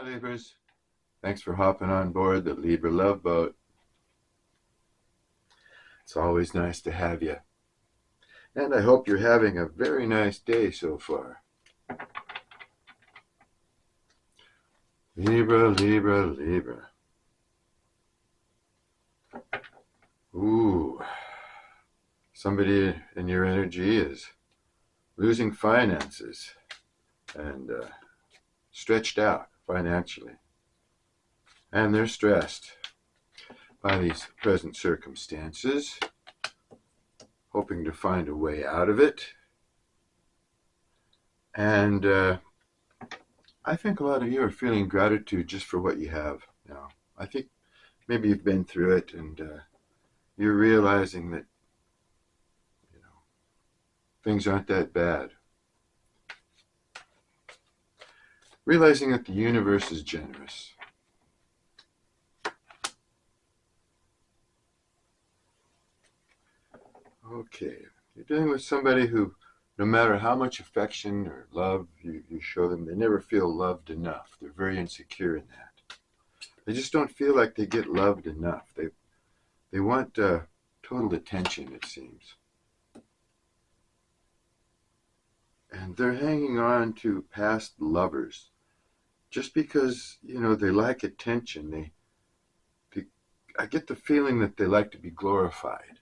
Libras. Thanks for hopping on board the Libra Love Boat. It's always nice to have you. And I hope you're having a very nice day so far. Libra, Libra, Libra. Ooh. Somebody in your energy is losing finances and stretched out financially. And they're stressed by these present circumstances, hoping to find a way out of it. And I think a lot of you are feeling gratitude just for what you have now. I think maybe you've been through it and you're realizing that things aren't that bad. Realizing that the universe is generous. Okay, you're dealing with somebody who, no matter how much affection or love you show them, they never feel loved enough. They're very insecure in that. They just don't feel like they get loved enough. They want total attention, it seems. And they're hanging on to past lovers just because, they like attention. I get the feeling that they like to be glorified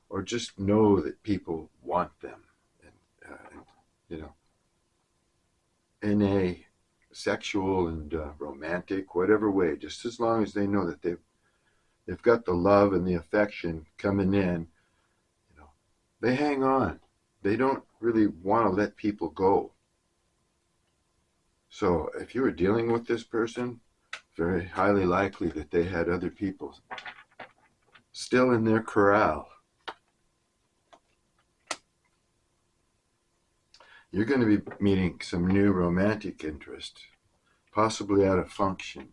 or just know that people want them. In a sexual and romantic, whatever way, just as long as they know that they've got the love and the affection coming in, they hang on. They don't really want to let people go. So if you were dealing with this person, very highly likely that they had other people still in their corral. You're going to be meeting some new romantic interest, possibly at a function.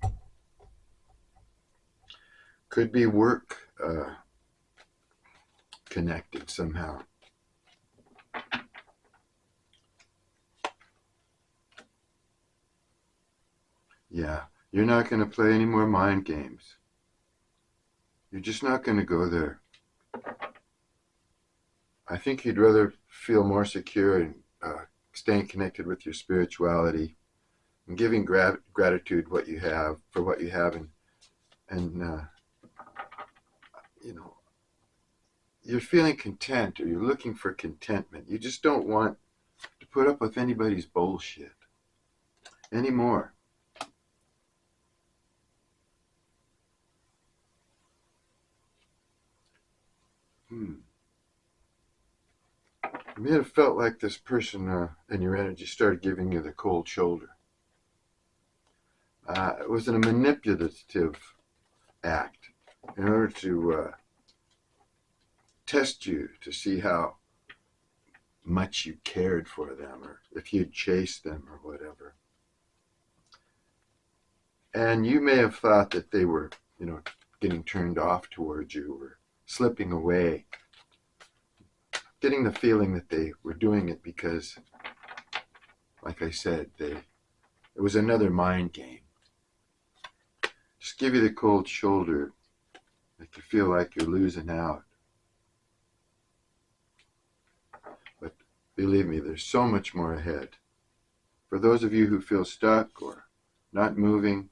Could be work connected somehow. Yeah, you're not going to play any more mind games. You're just not going to go there. I think you'd rather feel more secure and staying connected with your spirituality and giving gratitude for what you have, and you're feeling content, or you're looking for contentment. You just don't want to put up with anybody's bullshit anymore. You may have felt like this person in your energy started giving you the cold shoulder. It was a manipulative act in order to test you to see how much you cared for them, or if you'd chased them or whatever. And you may have thought that they were, getting turned off towards you or slipping away, getting the feeling that they were doing it because, like I said, it was another mind game. Just give you the cold shoulder, make you feel like you're losing out. But believe me, there's so much more ahead. For those of you who feel stuck or not moving,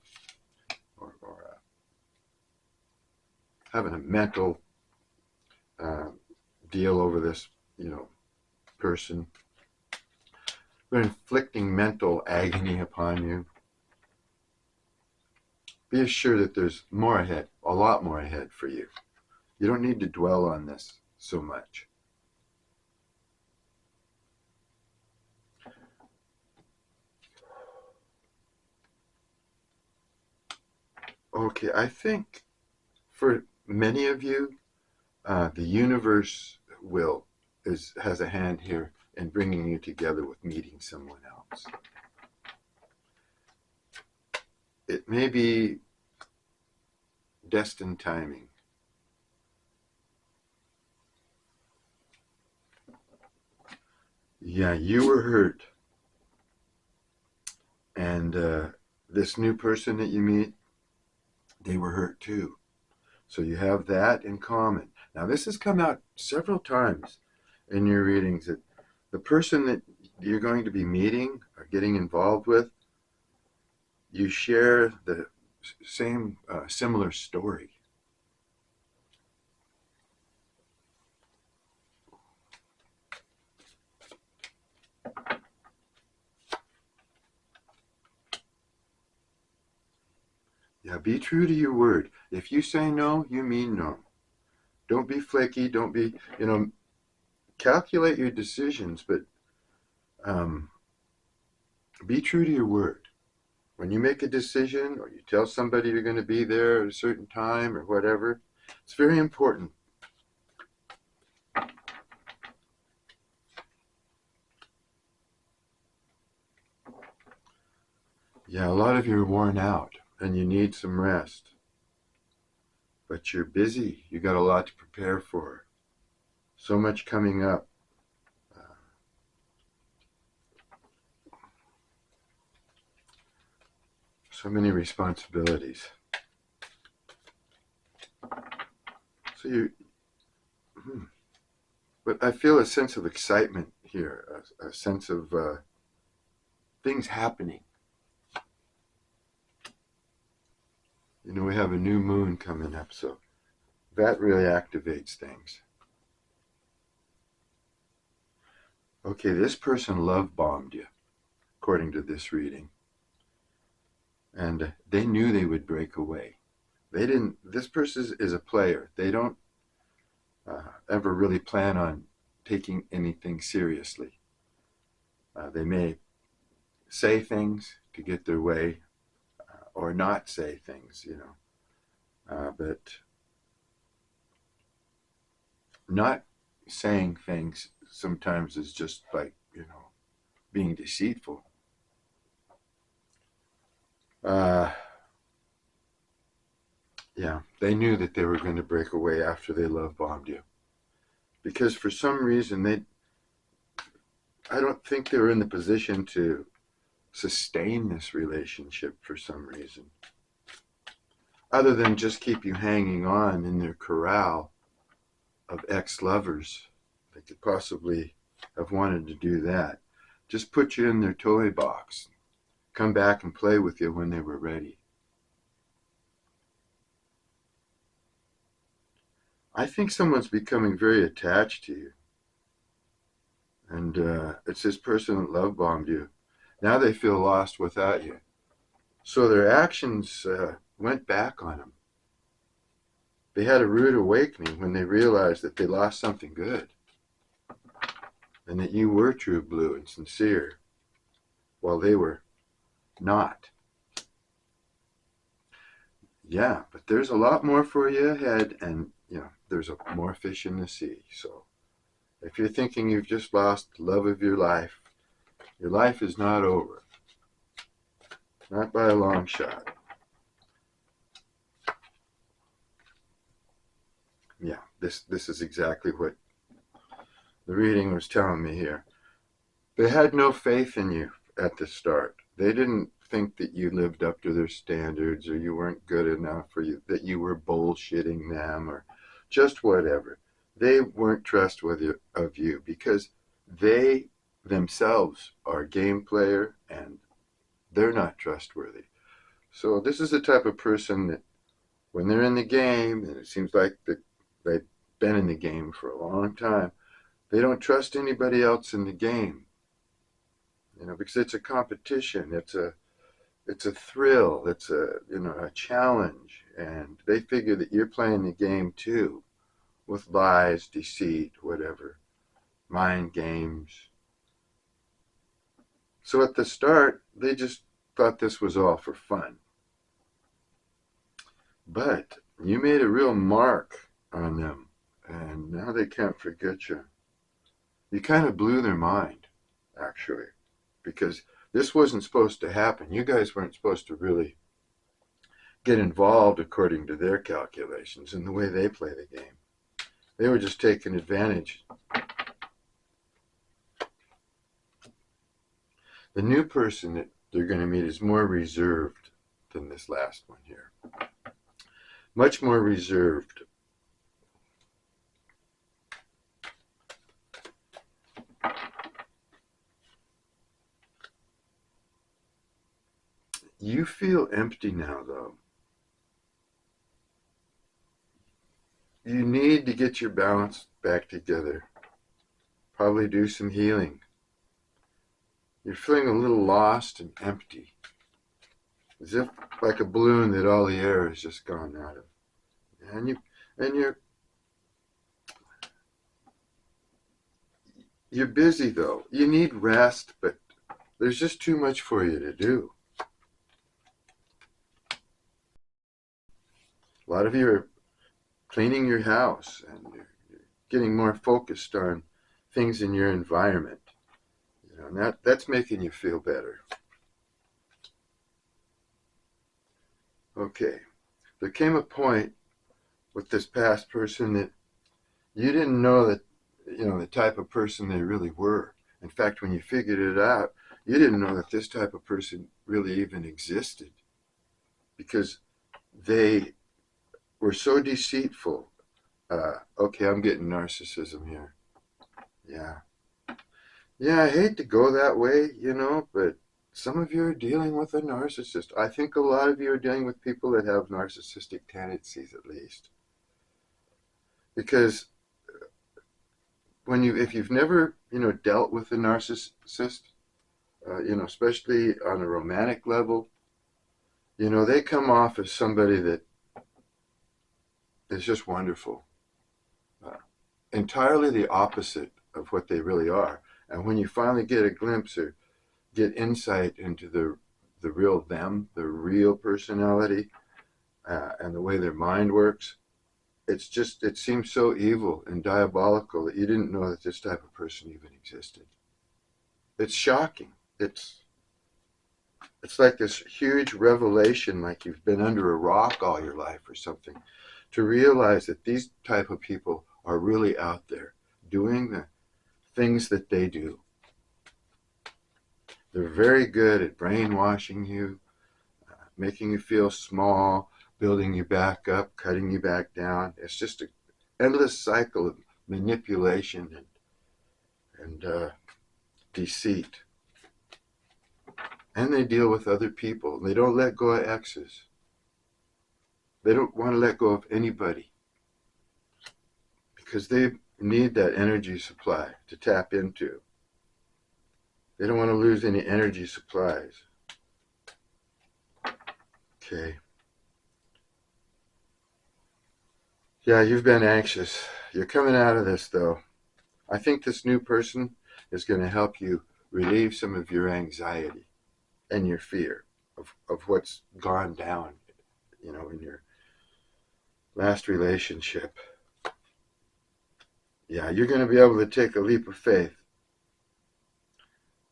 or having a mental deal over this, person, they're inflicting mental agony upon you. Be assured that there's more ahead, a lot more ahead for you. You don't need to dwell on this so much. Okay, I think for many of you, the universe has a hand here in bringing you together with meeting someone else. It may be destined timing. Yeah, you were hurt, and this new person that you meet, they were hurt too. So you have that in common. Now, this has come out several times in your readings, that the person that you're going to be meeting or getting involved with, you share the same similar story. Yeah, be true to your word. If you say no, you mean no. Don't be flaky. Don't be, calculate your decisions, but be true to your word. When you make a decision or you tell somebody you're going to be there at a certain time or whatever, it's very important. Yeah, a lot of you are worn out and you need some rest. But you're busy. You got a lot to prepare for. So much coming up. So many responsibilities. But I feel a sense of excitement here, a sense of things happening. We have a new moon coming up, so that really activates things. Okay, this person love bombed you, according to this reading. And they knew they would break away. This person is a player. They don't ever really plan on taking anything seriously. They may say things to get their way, or not say things, but not saying things sometimes is just like, being deceitful. Yeah, they knew that they were going to break away after they love bombed you. Because for some reason, I don't think they were in the position to sustain this relationship for some reason. Other than just keep you hanging on in their corral of ex-lovers. They could possibly have wanted to do that. Just put you in their toy box. Come back and play with you when they were ready. I think someone's becoming very attached to you. And it's this person that love bombed you. Now they feel lost without you. So their actions went back on them. They had a rude awakening when they realized that they lost something good. And that you were true blue and sincere, while they were not. Yeah, but there's a lot more for you ahead, and there's more fish in the sea. So if you're thinking you've just lost the love of your life is not over. Not by a long shot. Yeah, this is exactly what the reading was telling me here. They had no faith in you at the start. They didn't think that you lived up to their standards, or you weren't good enough, or that you were bullshitting them, or just whatever. They weren't trustworthy of you because they themselves are a game player and they're not trustworthy. So this is the type of person that when they're in the game, and it seems like they've been in the game for a long time, they don't trust anybody else in the game. Because it's a competition, it's a thrill, it's a challenge, and they figure that you're playing the game too, with lies, deceit, whatever, mind games. So at the start, they just thought this was all for fun. But you made a real mark on them, and now they can't forget you. You kind of blew their mind, actually, because this wasn't supposed to happen. You guys weren't supposed to really get involved according to their calculations and the way they play the game. They were just taking advantage. The new person that they're going to meet is more reserved than this last one here. Much more reserved. You feel empty now, though. You need to get your balance back together. Probably do some healing. You're feeling a little lost and empty. As if like a balloon that all the air has just gone out of. And you're busy though. You need rest, but there's just too much for you to do. A lot of you are cleaning your house and you're getting more focused on things in your environment. And that's making you feel better. Okay. There came a point with this past person that you didn't know that, the type of person they really were. In fact, when you figured it out, you didn't know that this type of person really even existed, because they were so deceitful. Okay, I'm getting narcissism here. Yeah, I hate to go that way, but some of you are dealing with a narcissist. I think a lot of you are dealing with people that have narcissistic tendencies, at least. Because if you've never, dealt with a narcissist, especially on a romantic level, they come off as somebody that is just wonderful. Entirely the opposite of what they really are. And when you finally get a glimpse or get insight into the real them, the real personality, and the way their mind works, it seems so evil and diabolical that you didn't know that this type of person even existed. It's shocking. It's like this huge revelation, like you've been under a rock all your life or something, to realize that these type of people are really out there doing the things that they do. They're very good at brainwashing you, making you feel small, building you back up, cutting you back down. It's just an endless cycle of manipulation and deceit. And they deal with other people. They don't let go of exes. They don't want to let go of anybody, because they need that energy supply to tap into. They don't want to lose any energy supplies. Okay. Yeah, you've been anxious. You're coming out of this, though. I think this new person is going to help you relieve some of your anxiety and your fear of what's gone down, in your last relationship. Yeah, you're going to be able to take a leap of faith.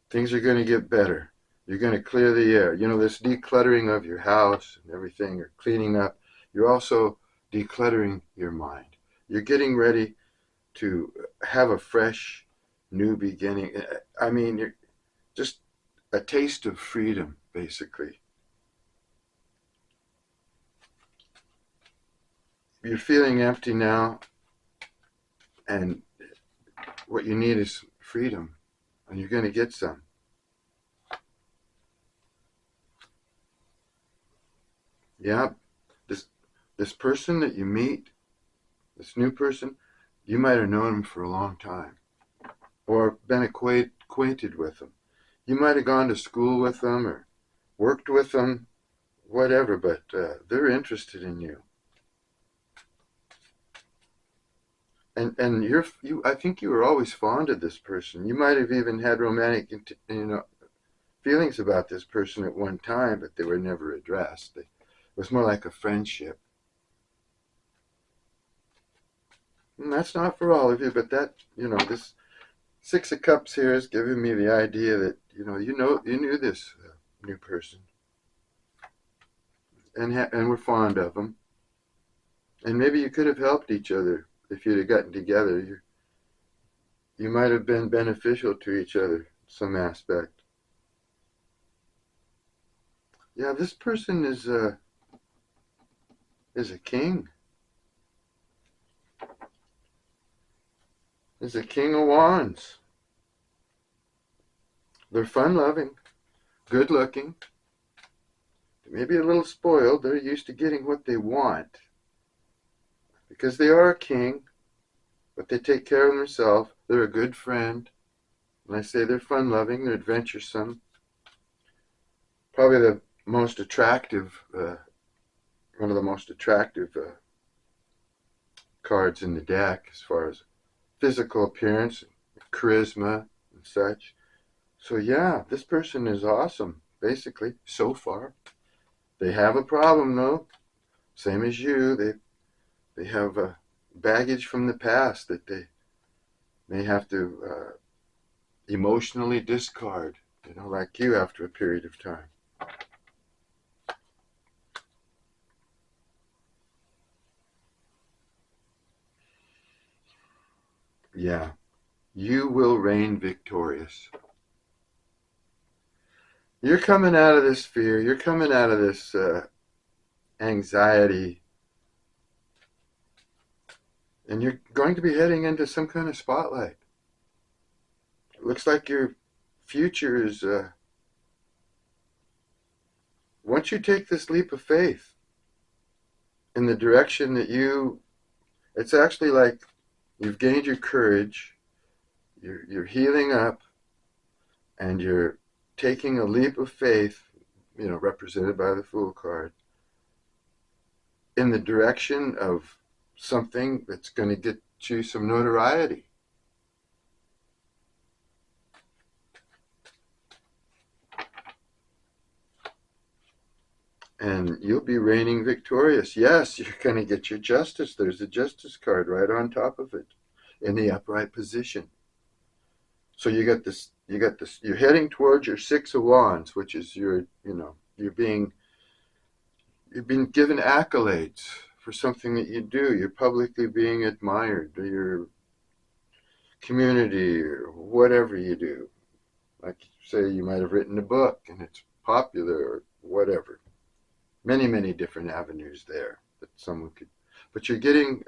Things are going to get better. You're going to clear the air. This decluttering of your house and everything, you're cleaning up. You're also decluttering your mind. You're getting ready to have a fresh, new beginning. I mean, you're just a taste of freedom, basically. You're feeling empty now, and what you need is freedom, and you're going to get some. Yeah, this person that you meet, this new person, you might have known him for a long time, or been acquainted with him. You might have gone to school with them or worked with them, whatever, but they're interested in you. And I think you were always fond of this person. You might have even had romantic, feelings about this person at one time, but they were never addressed. It was more like a friendship. And that's not for all of you, but that, this Six of Cups here is giving me the idea that, you knew this new person and were fond of them. And maybe you could have helped each other if you'd have gotten together. You might have been beneficial to each other in some aspect. Yeah, this person is a king. Is a king of wands. They're fun-loving, good-looking, maybe a little spoiled. They're used to getting what they want because they are a king, but they take care of themselves. They're a good friend. When I say they're fun-loving, they're adventuresome. Probably the most attractive, one of the most attractive cards in the deck as far as physical appearance, charisma, and such. So yeah, this person is awesome, basically, so far. They have a problem though, same as you. They have baggage from the past that they may have to emotionally discard, like you after a period of time. Yeah, you will reign victorious. You're coming out of this fear. You're coming out of this anxiety, and you're going to be heading into some kind of spotlight. It looks like your future is, once you take this leap of faith in the direction that it's actually like you've gained your courage, you're healing up, and you're taking a leap of faith, represented by the Fool card, in the direction of something that's going to get you some notoriety. And you'll be reigning victorious. Yes, you're going to get your justice. There's a justice card right on top of it in the upright position. So you got this, you're heading towards your Six of Wands, which is you're being given accolades for something that you do. You're publicly being admired, or your community, or whatever you do. Like, say, you might have written a book and it's popular, or whatever. Many, many different avenues there that someone could, but you're getting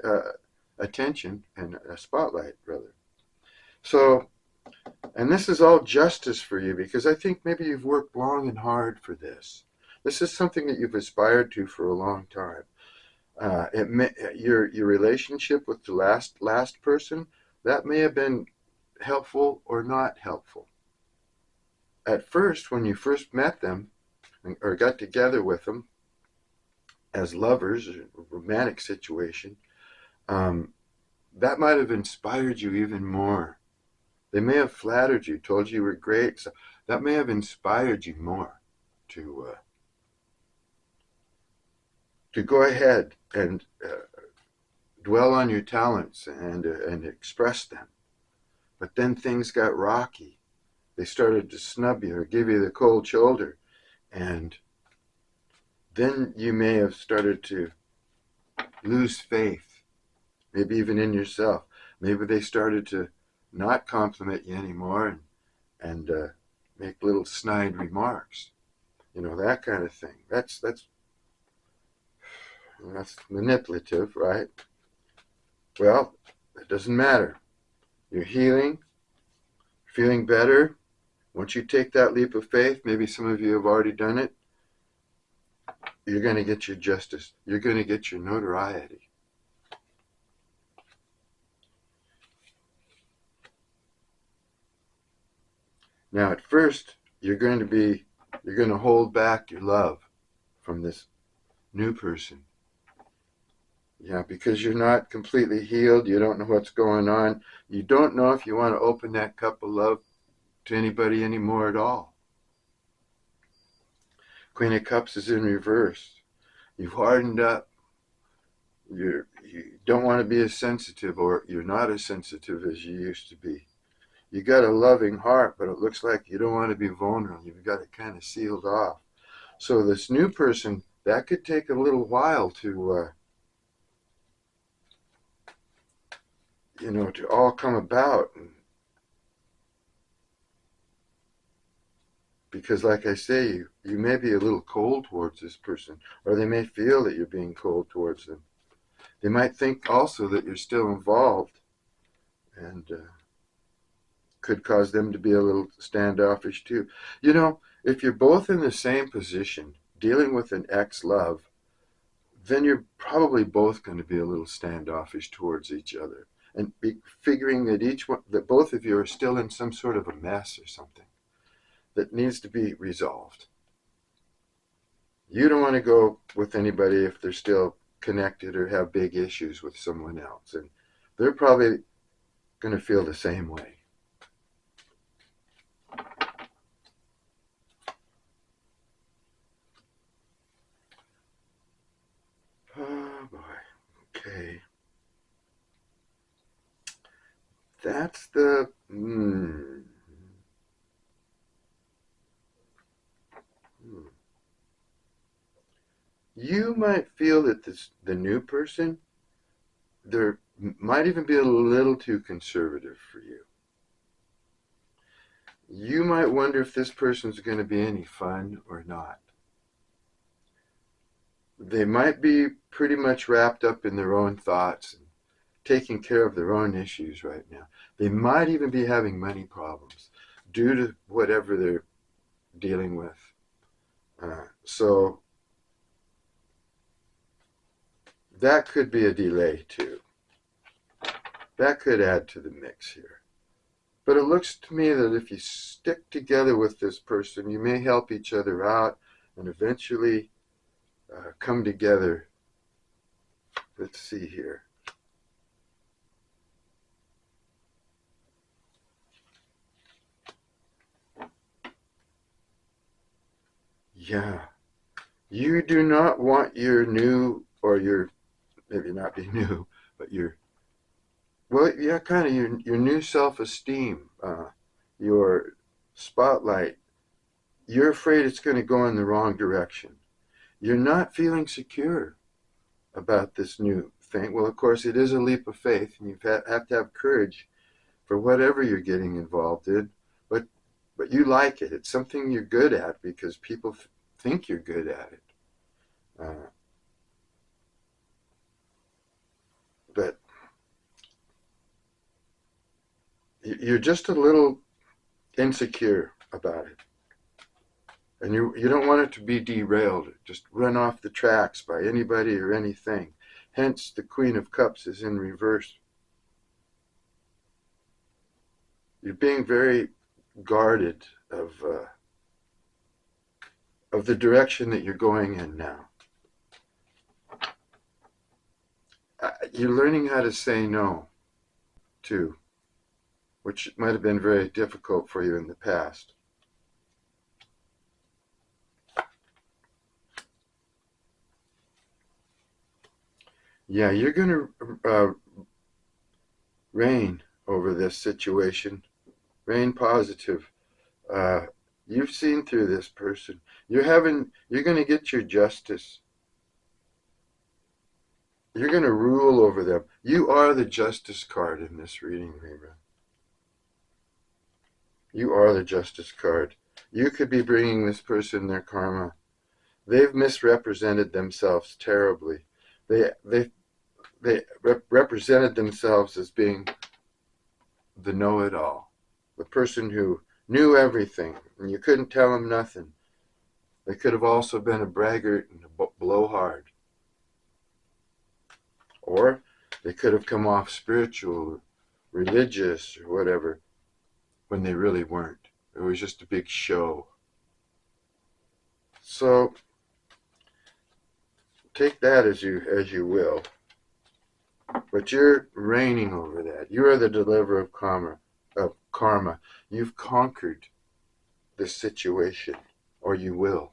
attention and a spotlight, rather. So, and this is all justice for you because I think maybe you've worked long and hard for this. This is something that you've aspired to for a long time. Your relationship with the last person, that may have been helpful or not helpful. At first, when you first met them or got together with them as lovers, a romantic situation, that might have inspired you even more. They may have flattered you, told you were great. So that may have inspired you more to go ahead and dwell on your talents and express them. But then things got rocky. They started to snub you or give you the cold shoulder. And then you may have started to lose faith, maybe even in yourself. Maybe they started to not compliment you anymore and make little snide remarks. That kind of thing. That's manipulative, right? Well, it doesn't matter. You're healing, feeling better. Once you take that leap of faith, maybe some of you have already done it, you're going to get your justice. You're going to get your notoriety. Now, at first, you're going to hold back your love from this new person. Yeah, because you're not completely healed. You don't know what's going on. You don't know if you want to open that cup of love to anybody anymore at all. Queen of Cups is in reverse. You've hardened up. You don't want to be as sensitive, or you're not as sensitive as you used to be. You got a loving heart, but it looks like you don't want to be vulnerable. You've got it kind of sealed off. So this new person, that could take a little while to to all come about. Because like I say, you may be a little cold towards this person, or they may feel that you're being cold towards them. They might think also that you're still involved, and could cause them to be a little standoffish too. You know, if you're both in the same position, dealing with an ex-love, then you're probably both going to be a little standoffish towards each other, and figuring that both of you are still in some sort of a mess or something that needs to be resolved. You don't want to go with anybody if they're still connected or have big issues with someone else, and they're probably going to feel the same way. Oh boy. Okay. That's the You might feel that the new person, there might even be a little too conservative for you. You might wonder if this person's going to be any fun or not. They might be pretty much wrapped up in their own thoughts and taking care of their own issues right now. They might even be having money problems due to whatever they're dealing with. So that could be a delay too. That could add to the mix here. But it looks to me that if you stick together with this person, you may help each other out and eventually come together. Let's see here. Yeah. You do not want your new, or your, maybe not be new, but your, well, yeah, kind of your new self-esteem, your spotlight. You're afraid it's going to go in the wrong direction. You're not feeling secure about this new thing. Well, of course, it is a leap of faith, and you have to have courage for whatever you're getting involved in. But you like it. It's something you're good at because people think you're good at it. But you're just a little insecure about it. And you don't want it to be derailed, just run off the tracks by anybody or anything. Hence, the Queen of Cups is in reverse. You're being very guarded of the direction that you're going in now. You're learning how to say no, too, which might have been very difficult for you in the past. Yeah, you're going to reign over this situation. Reign positive. You've seen through this person. You're going to get your justice. You're going to rule over them. You are the justice card in this reading, Libra. You are the justice card. You could be bringing this person their karma. They've misrepresented themselves terribly. They represented themselves as being the know-it-all, the person who knew everything, and you couldn't tell them nothing. They could have also been a braggart and a blowhard. Or they could have come off spiritual, religious, or whatever, when they really weren't. It was just a big show. So take that as you will. But you're reigning over that. You are the deliverer of karma. You've conquered this situation, or you will.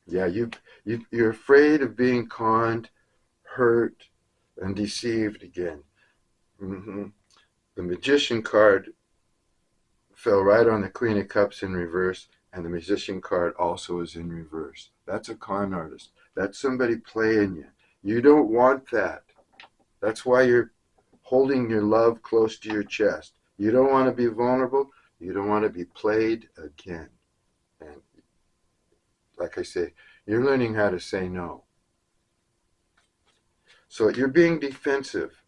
Yeah, you're afraid of being conned, hurt, and deceived again. The Magician card fell right on the Queen of Cups in reverse, and the Musician card also is in reverse. That's a con artist. That's somebody playing you. You don't want that. That's why you're holding your love close to your chest. You don't want to be vulnerable. You don't want to be played again. And like I say, you're learning how to say no. So you're being defensive.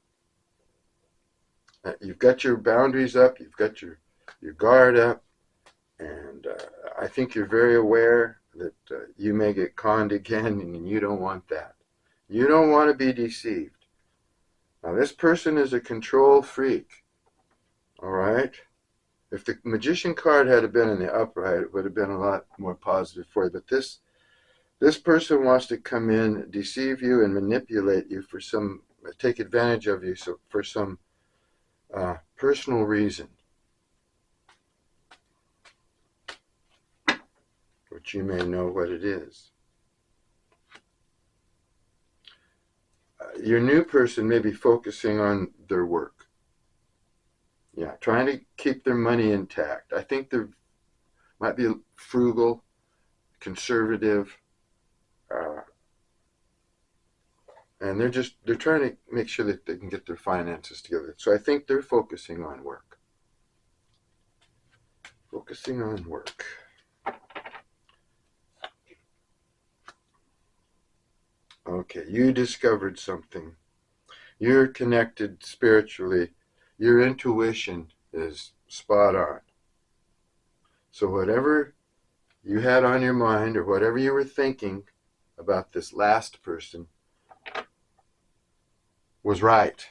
You've got your boundaries up. You've got your guard up. And I think you're very aware that you may get conned again, and you don't want that. You don't want to be deceived. Now, this person is a control freak. All right? If the magician card had been in the upright, it would have been a lot more positive for you. But this person wants to come in, deceive you, and manipulate you for some, take advantage of you for some personal reason, which you may know what it is. Your new person may be focusing on their work. Yeah, trying to keep their money intact. I think they might be frugal, conservative, and they're trying to make sure that they can get their finances together. So I think they're focusing on work. Focusing on work. Okay, you discovered something. You're connected spiritually. Your intuition is spot on. So whatever you had on your mind or whatever you were thinking about this last person was right.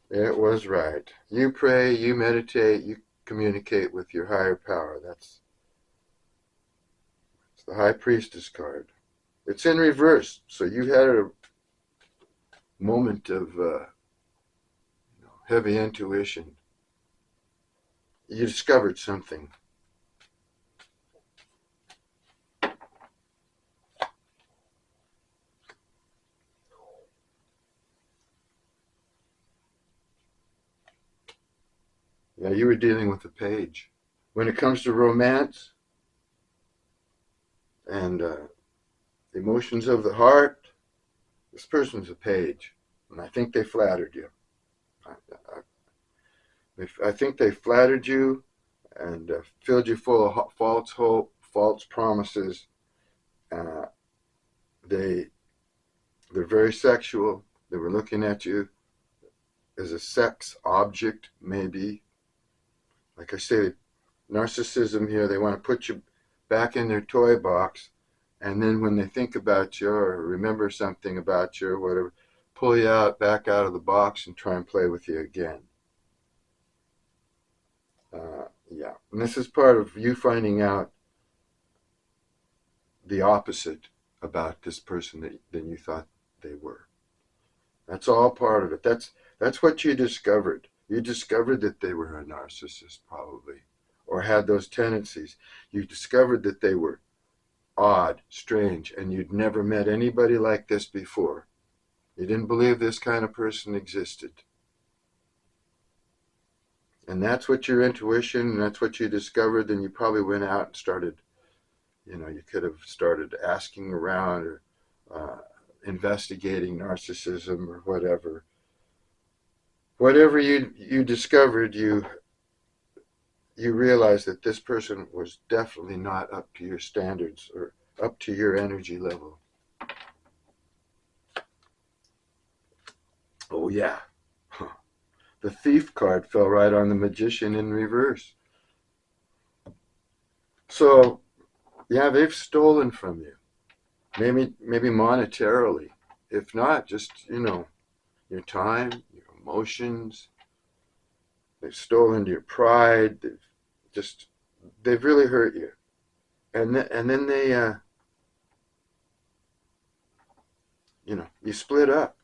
It was right. You pray, you meditate, you communicate with your higher power. That's the High Priestess card. It's in reverse. So you had a moment of heavy intuition. You discovered something. Yeah, you were dealing with a page. When it comes to romance and emotions of the heart, this person's a page. And I think they flattered you. I think they flattered you and filled you full of false hope, false promises. They're very sexual. They were looking at you as a sex object, maybe. Like I say, narcissism here, they want to put you back in their toy box, and then when they think about you or remember something about you or whatever, pull you back out of the box and try and play with you again. Yeah, and this is part of you finding out the opposite about this person than you thought they were. That's all part of it. That's what you discovered. You discovered that they were a narcissist, probably, or had those tendencies. You discovered that they were odd, strange, and you'd never met anybody like this before. You didn't believe this kind of person existed. And that's what your intuition, and that's what you discovered. Then you probably went out and started, you could have started asking around or investigating narcissism or whatever. Whatever you discovered, you realized that this person was definitely not up to your standards or up to your energy level. Oh yeah. The Thief card fell right on the Magician in reverse. So, yeah, they've stolen from you. Maybe monetarily. If not, just, your time, your emotions. They've stolen your pride. They've really hurt you. And then they, you split up.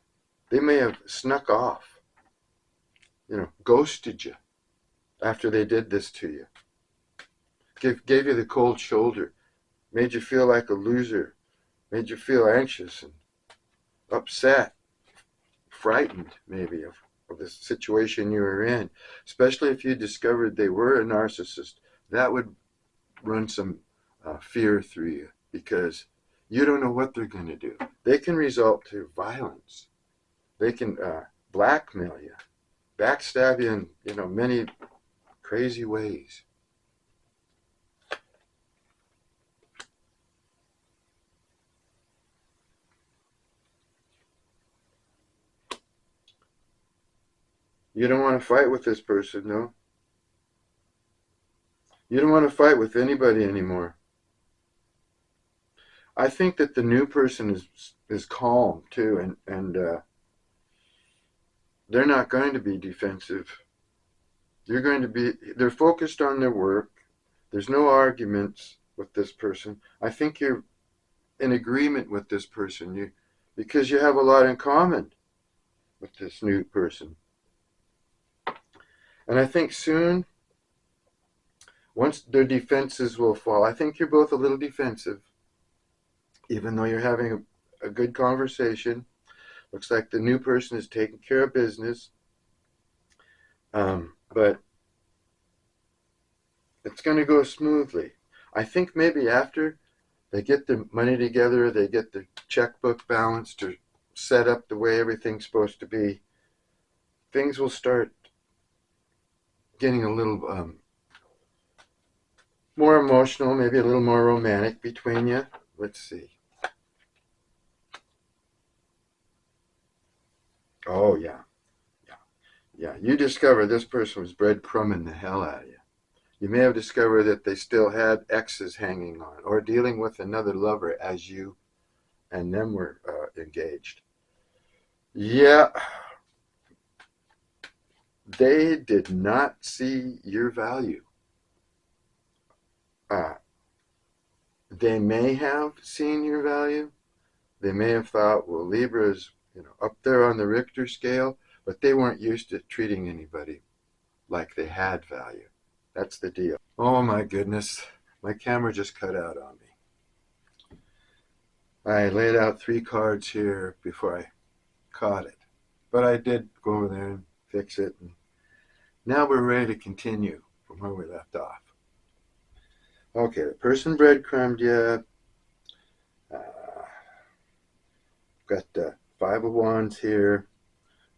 They may have snuck off. Ghosted you after they did this to you. Gave you the cold shoulder, made you feel like a loser, made you feel anxious and upset, frightened maybe of the situation you were in. Especially if you discovered they were a narcissist, that would run some fear through you because you don't know what they're going to do. They can result to violence. They can blackmail you, backstab you in, many crazy ways. You don't want to fight with this person, no? You don't want to fight with anybody anymore. I think that the new person is calm too, and they're not going to be defensive. They're focused on their work. There's no arguments with this person. I think you're in agreement with this person, because you have a lot in common with this new person. And I think soon, once their defenses will fall, I think you're both a little defensive, even though you're having a good conversation. Looks like the new person is taking care of business. But it's going to go smoothly. I think maybe after they get their money together, they get their checkbook balanced or set up the way everything's supposed to be, things will start getting a little more emotional, maybe a little more romantic between you. Let's see. Oh, yeah. You discover this person was breadcrumbing the hell out of you. You may have discovered that they still had exes hanging on, or dealing with another lover as you and them were engaged. Yeah, they did not see your value. They may have seen your value. They may have thought, well, Libra's up there on the Richter scale, but they weren't used to treating anybody like they had value. That's the deal. Oh my goodness, my camera just cut out on me. I laid out 3 cards here before I caught it, but I did go over there and fix it, and now we're ready to continue from where we left off. Okay, the person breadcrumbed you. Got the 5 of Wands here,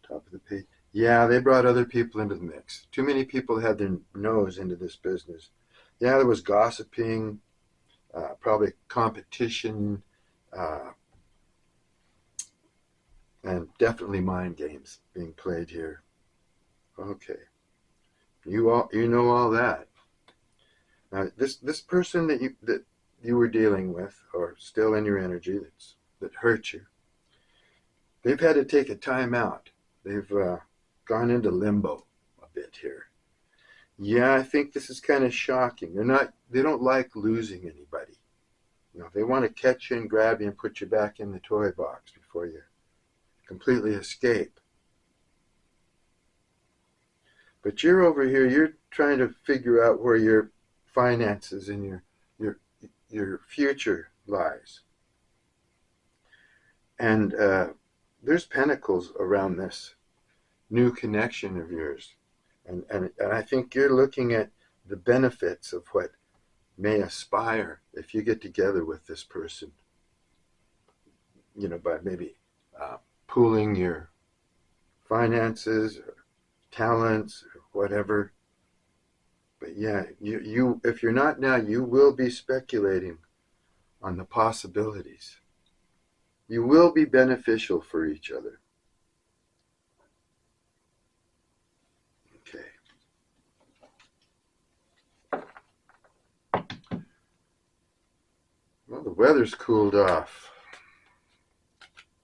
top of the page. Yeah, they brought other people into the mix. Too many people had their nose into this business. Yeah, there was gossiping, probably competition, and definitely mind games being played here. Okay, you know all that. Now, this person that you were dealing with, or still in your energy, that hurt you, they've had to take a time out. They've gone into limbo a bit here. Yeah, I think this is kind of shocking. They don't like losing anybody. They want to catch you and grab you and put you back in the toy box before you completely escape. But you're over here, you're trying to figure out where your finances and your future lies. And there's pentacles around this new connection of yours. And I think you're looking at the benefits of what may aspire if you get together with this person, by maybe pooling your finances or talents or whatever. But yeah, you if you're not now, you will be speculating on the possibilities. You will be beneficial for each other. Okay. Well, the weather's cooled off.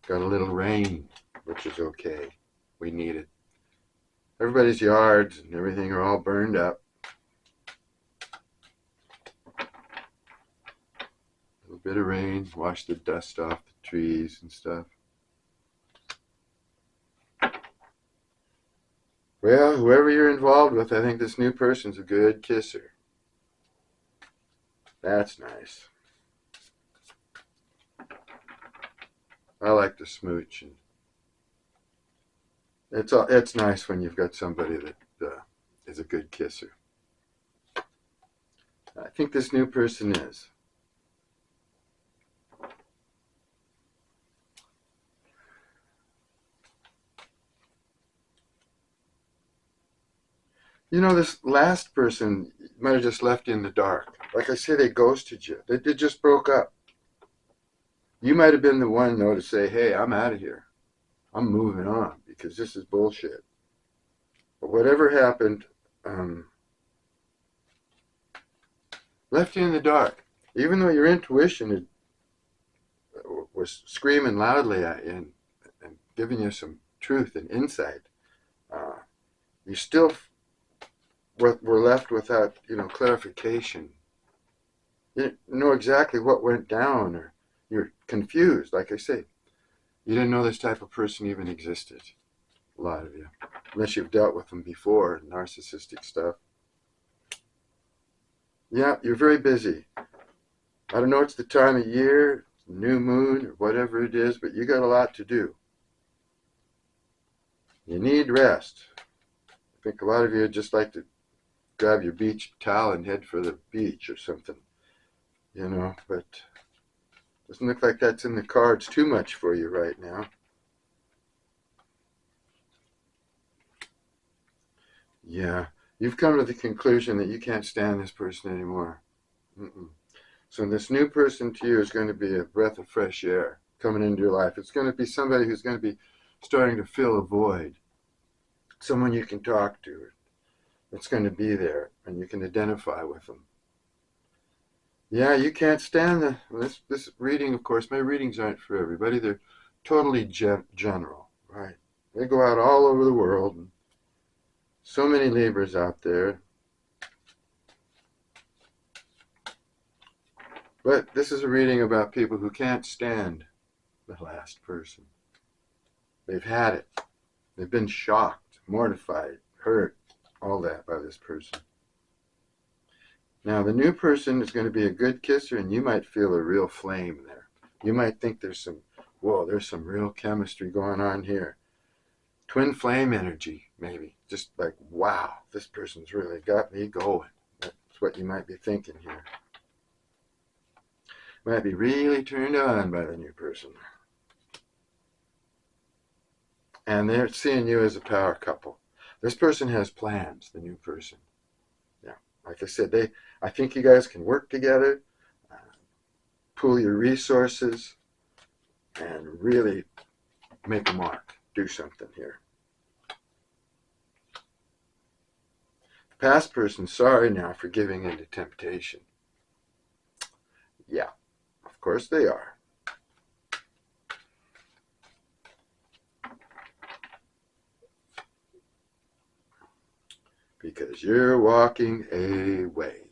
Got a little rain, which is okay. We need it. Everybody's yards and everything are all burned up. A little bit of rain, wash the dust off the trees and stuff. Well, whoever you're involved with, I think this new person's a good kisser. That's nice. I like to smooch, and it's nice when you've got somebody that is a good kisser. I think this new person is. You know, this last person might have just left you in the dark. Like I say, they ghosted you. They just broke up. You might have been the one, though, to say, hey, I'm out of here. I'm moving on because this is bullshit. But whatever happened, left you in the dark. Even though your intuition was screaming loudly at you and giving you some truth and insight, you still were left without, clarification. You didn't know exactly what went down, or you're confused. Like I say, you didn't know this type of person even existed. A lot of you, unless you've dealt with them before, narcissistic stuff. Yeah, you're very busy. I don't know, it's the time of year, new moon, or whatever it is, but you got a lot to do. You need rest. I think a lot of you would just like to grab your beach towel and head for the beach or something, but doesn't look like that's in the cards too much for you right now. Yeah, you've come to the conclusion that you can't stand this person anymore. So this new person to you is going to be a breath of fresh air coming into your life. It's going to be somebody who's going to be starting to fill a void. Someone you can talk to. That's going to be there, and you can identify with them. Yeah, you can't stand this reading. Of course, my readings aren't for everybody. They're totally general, right? They go out all over the world. And so many Libras out there. But this is a reading about people who can't stand the last person. They've had it. They've been shocked, mortified, hurt, all that by this person. Now, the new person is going to be a good kisser, and you might feel a real flame there. You might think there's some real chemistry going on here. Twin flame energy, maybe. Just like, wow, this person's really got me going. That's what you might be thinking here. Might be really turned on by the new person. And they're seeing you as a power couple. This person has plans, the new person. Yeah, like I said, I think you guys can work together, pool your resources, and really make a mark, do something here. The past person, sorry now for giving into temptation. Yeah, of course they are. Because you're walking away.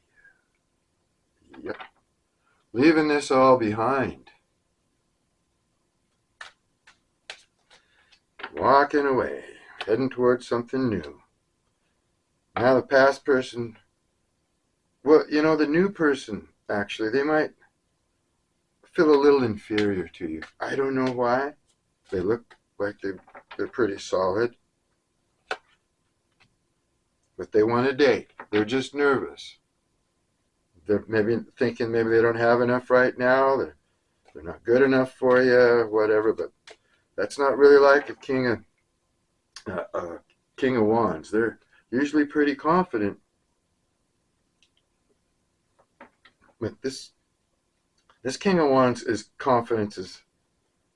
Yep. Leaving this all behind. Walking away. Heading towards something new. Now the past person, well, the new person, actually, they might feel a little inferior to you. I don't know why. They look like they're pretty solid. But they want to date. They're just nervous. They're maybe thinking maybe they don't have enough right now. They're not good enough for you, whatever. But that's not really like a king of wands. They're usually pretty confident. But this king of wands confidence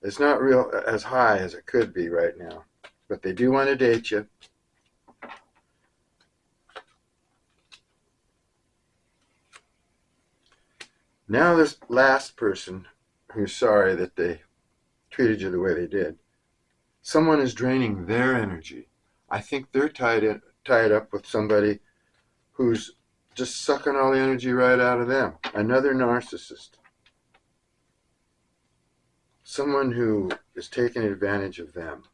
is not real as high as it could be right now. But they do want to date you. Now this last person who's sorry that they treated you the way they did, someone is draining their energy. I think they're tied up with somebody who's just sucking all the energy right out of them. Another narcissist. Someone who is taking advantage of them.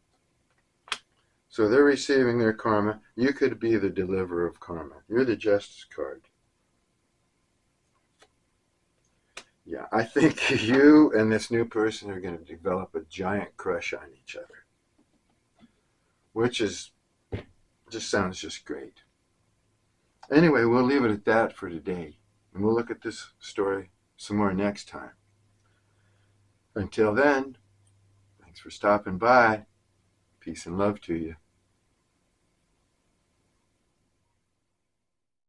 So they're receiving their karma. You could be the deliverer of karma. You're the justice card. Yeah, I think you and this new person are going to develop a giant crush on each other, which just sounds just great. Anyway, we'll leave it at that for today, and we'll look at this story some more next time. Until then, thanks for stopping by. Peace and love to you.